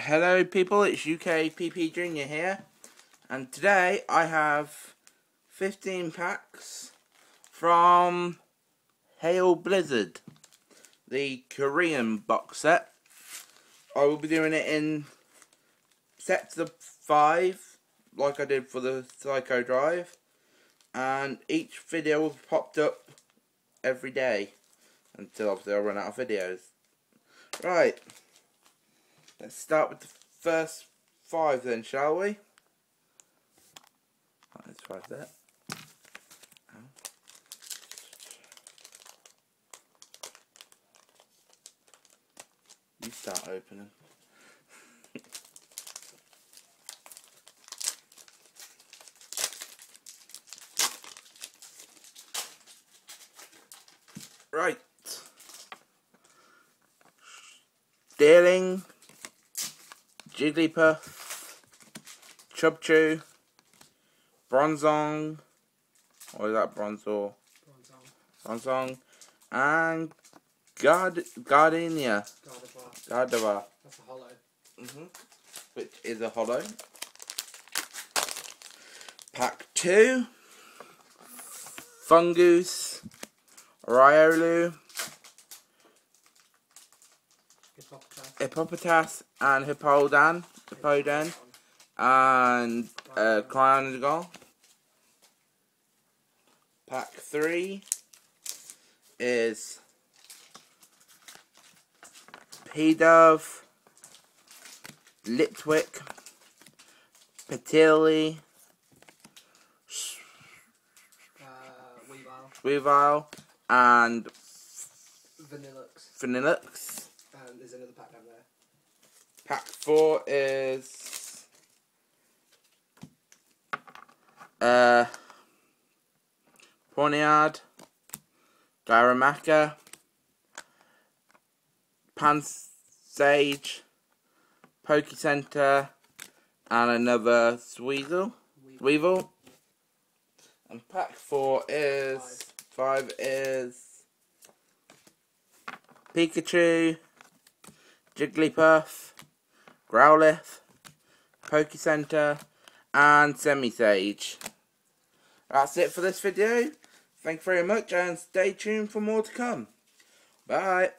Hello people, it's UKPP Junior here, and today I have 15 packs from Hail Blizzard, the Korean box set. I will be doing it in sets of 5, like I did for the Psycho Drive, and each video will be popped up every day, until obviously I run out of videos. Right. Let's start with the first 5 then, shall we? Let's try that. You start opening. Right. Dealing. Jigglypuff, Chubchoo, Bronzong, or is that Bronzor? Bronzong, and Gardenia. Gardevoir. That's a hollow. Which is a hollow. Pack 2, Fungoose, Riolu, Hippopotas and Hippowdon, and Cryogonal. Pack 3 is P-Dove, Litwick, Petilli, Weavile, and Vanillux. And there's another pack down there. Pack 4 is Ponyard, Garamaka, Pansage, Pokecenter, and another Weevil. And pack 5 is Pikachu, Jigglypuff, Growlithe, Pokecenter, and Semisage. That's it for this video. Thank you very much, and stay tuned for more to come. Bye.